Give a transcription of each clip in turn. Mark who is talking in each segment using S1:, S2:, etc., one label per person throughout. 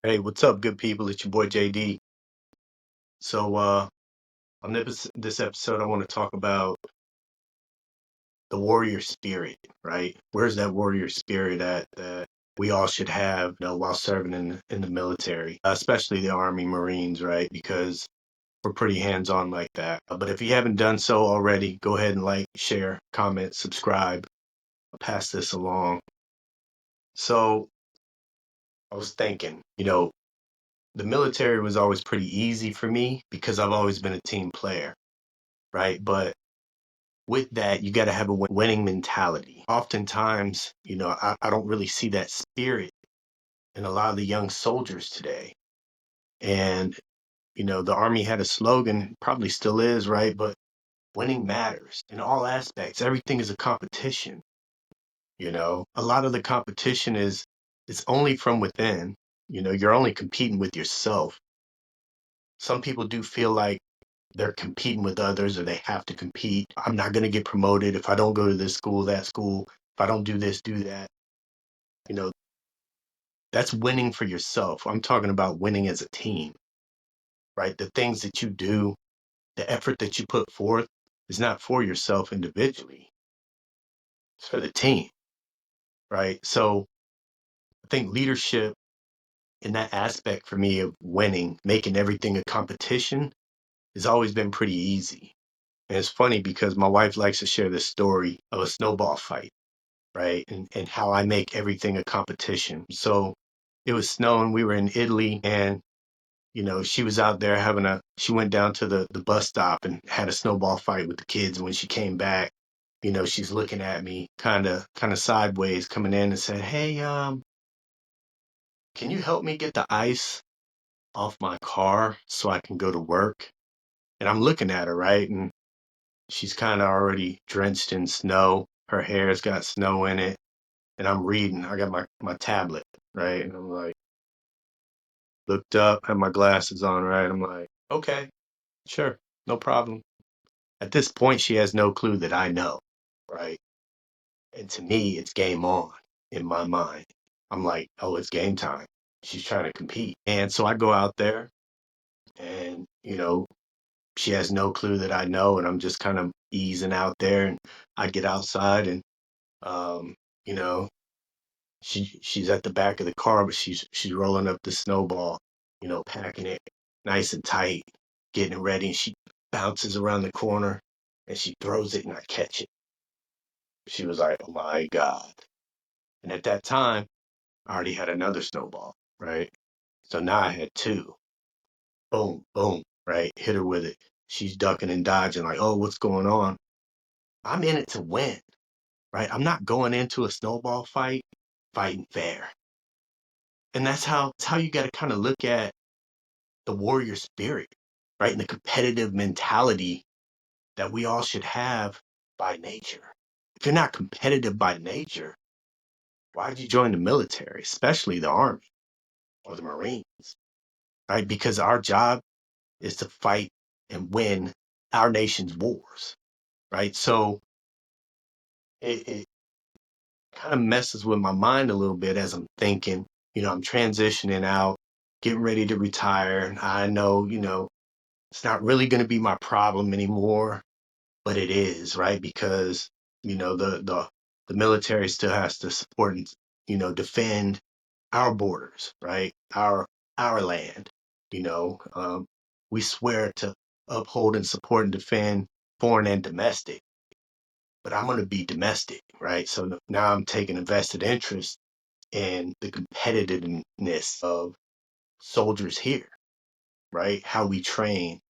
S1: Hey, what's up, good people? It's your boy JD. So, on this episode, I want to talk about the warrior spirit, right? Where's that warrior spirit at that we all should have, while serving in the military, especially the Army Marines, right? Because we're pretty hands-on like that. But if you haven't done so already, go ahead and like, share, comment, subscribe, pass this along. So, I was thinking, the military was always pretty easy for me because I've always been a team player, right? But with that, you got to have a winning mentality. Oftentimes, I don't really see that spirit in a lot of the young soldiers today. And, the Army had a slogan, probably still is, right? But winning matters in all aspects. Everything is a competition. A lot of the competition it's only from within. You're only competing with yourself. Some people do feel like they're competing with others or they have to compete. I'm not going to get promoted if I don't go to this school, that school, if I don't do this, do that. You know, that's winning for yourself. I'm talking about winning as a team, right? The things that you do, the effort that you put forth is not for yourself individually, it's for the team, right? So I think leadership in that aspect for me of winning, making everything a competition, has always been pretty easy. And it's funny because my wife likes to share this story of a snowball fight, right? And how I make everything a competition. So it was snowing. We were in Italy, and she was out there she went down to the bus stop and had a snowball fight with the kids. And when she came back, she's looking at me kind of sideways coming in and said, "Hey, can you help me get the ice off my car so I can go to work?" And I'm looking at her, right? And she's kind of already drenched in snow. Her hair's got snow in it. And I'm reading. I got my tablet, right? And I'm like, looked up, had my glasses on, right? I'm like, okay, sure, no problem. At this point, she has no clue that I know, right? And to me, it's game on in my mind. I'm like, oh, it's game time. She's trying to compete. And so I go out there and, she has no clue that I know. And I'm just kind of easing out there. And I get outside and, um, you know, she's at the back of the car, but she's rolling up the snowball, packing it nice and tight, getting it ready, and she bounces around the corner and she throws it and I catch it. She was like, "Oh my God." And at that time, I already had another snowball, right? So now I had two. Boom, boom, right? Hit her with it. She's ducking and dodging, like, oh, what's going on? I'm in it to win, right? I'm not going into a snowball fight fighting fair. And that's how you got to kind of look at the warrior spirit, right? And the competitive mentality that we all should have by nature. If you're not competitive by nature, why did you join the military, especially the Army or the Marines, right? Because our job is to fight and win our nation's wars, right? So it kind of messes with my mind a little bit as I'm thinking, I'm transitioning out, getting ready to retire. And I know, it's not really going to be my problem anymore, but it is, right? Because the military still has to support and defend our borders, right? Our land. You know, we swear to uphold and support and defend foreign and domestic, but I'm going to be domestic, right? So now I'm taking a vested interest in the competitiveness of soldiers here, right? How we train,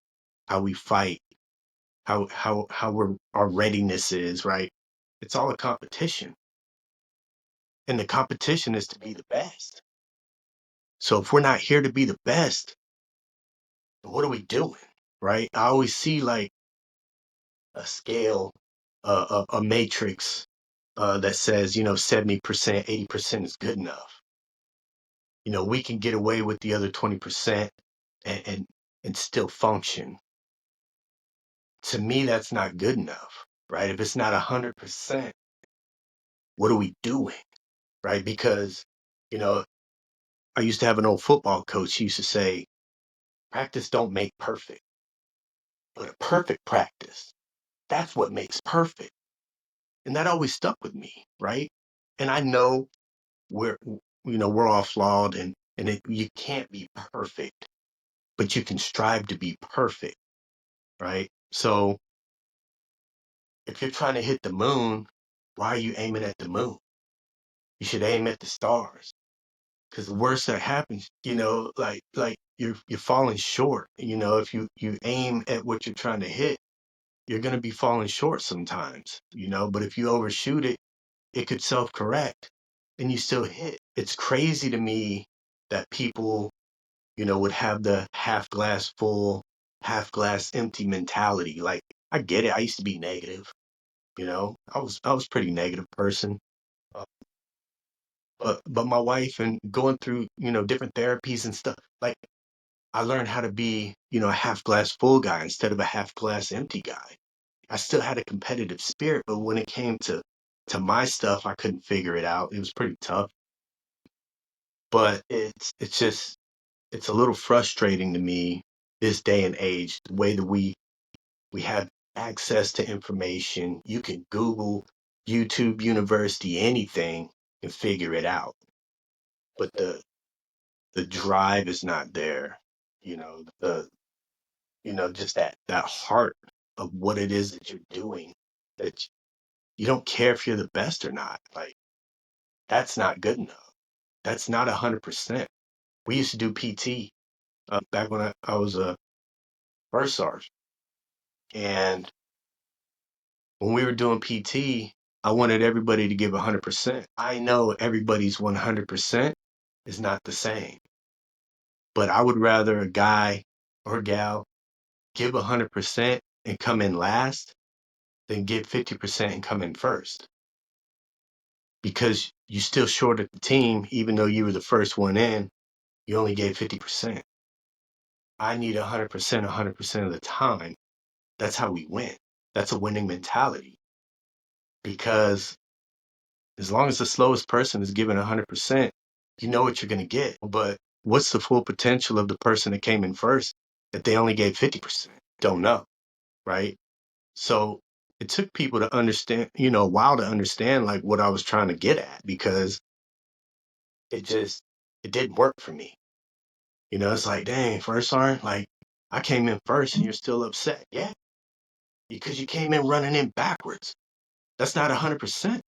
S1: how we fight, how our readiness is, right? It's all a competition. And the competition is to be the best. So if we're not here to be the best, then what are we doing? Right? I always see like a scale, a matrix that says, 70%, 80% is good enough. We can get away with the other 20% and, and, and still function. To me, that's not good enough, right? If it's not 100%, what are we doing? Right? Because, you know, I used to have an old football coach. He used to say, practice don't make perfect, but a perfect practice, that's what makes perfect. And that always stuck with me, right? And I know we're all flawed, and you can't be perfect, but you can strive to be perfect, right? So if you're trying to hit the moon, why are you aiming at the moon? You should aim at the stars. Because the worst that happens, like you're falling short. If you aim at what you're trying to hit, you're gonna be falling short sometimes. But if you overshoot it, it could self-correct and you still hit. It's crazy to me that people, would have the half glass full, half glass empty mentality. Like, I get it. I used to be negative, I was pretty negative person. Uh, but my wife and going through, different therapies and stuff, like I learned how to be, a half glass full guy instead of a half glass empty guy. I still had a competitive spirit, but when it came to my stuff, I couldn't figure it out. It was pretty tough. But it's a little frustrating to me this day and age, the way that we have access to information. You can Google, YouTube University, anything and figure it out. But the drive is not there. Just that heart of what it is that you're doing, that you don't care if you're the best or not. Like, that's not good enough. That's not 100%. We used to do PT back when I was a first sergeant. And when we were doing PT, I wanted everybody to give 100%. I know everybody's 100% is not the same, but I would rather a guy or gal give 100% and come in last than give 50% and come in first, because you still shorted the team. Even though you were the first one in, you only gave 50%. I need 100%, 100% of the time. That's how we win. That's a winning mentality, because as long as the slowest person is giving 100%, you know what you're going to get. But what's the full potential of the person that came in first that they only gave 50%? Don't know, right? So it took people to understand, a while to understand like what I was trying to get at, because it didn't work for me. It's like, dang, first sergeant, like I came in first and you're still upset. Yeah, because you came in running in backwards. That's not 100%,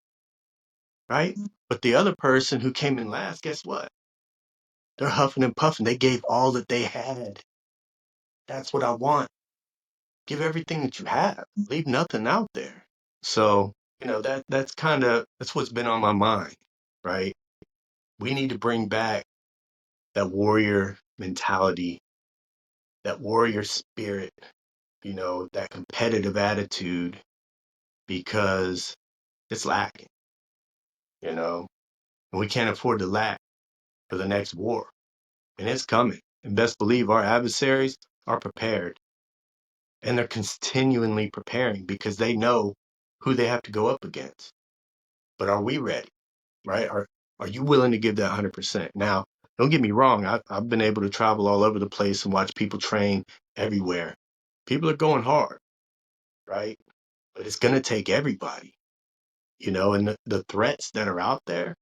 S1: right? But the other person who came in last, guess what? They're huffing and puffing. They gave all that they had. That's what I want. Give everything that you have. Leave nothing out there. So, that's what's been on my mind, right? We need to bring back that warrior mentality, that warrior spirit, that competitive attitude, because it's lacking, and we can't afford to lack for the next war. And it's coming. And best believe our adversaries are prepared, and they're continually preparing because they know who they have to go up against. But are we ready? Right? Are you willing to give that 100%? Now, don't get me wrong. I've been able to travel all over the place and watch people train everywhere. People are going hard, right? But it's going to take everybody, and the threats that are out there,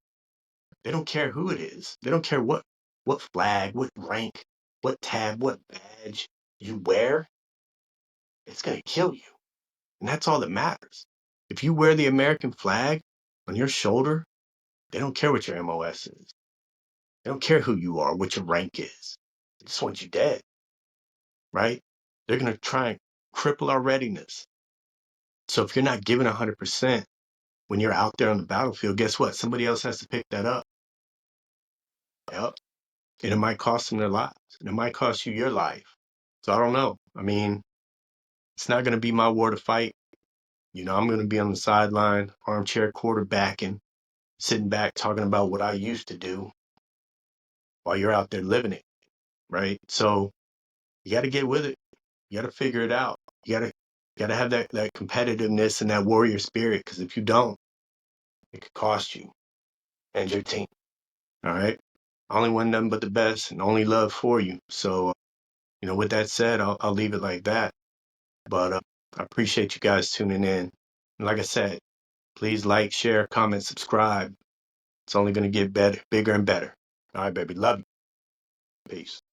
S1: they don't care who it is. They don't care what flag, what rank, what tab, what badge you wear. It's going to kill you. And that's all that matters. If you wear the American flag on your shoulder, they don't care what your MOS is. They don't care who you are, what your rank is. They just want you dead, right? They're going to try and cripple our readiness. So if you're not giving 100% when you're out there on the battlefield, guess what? Somebody else has to pick that up. Yep. And it might cost them their lives. And it might cost you your life. So I don't know. I mean, it's not going to be my war to fight. I'm going to be on the sideline, armchair quarterbacking, sitting back talking about what I used to do while you're out there living it, right? So you got to get with it. You got to figure it out. You got to have that competitiveness and that warrior spirit, because if you don't, it could cost you and your team. All right. I only want nothing but the best and only love for you. So, with that said, I'll leave it like that. But I appreciate you guys tuning in. And like I said, please like, share, comment, subscribe. It's only going to get better, bigger and better. All right, baby. Love you. Peace.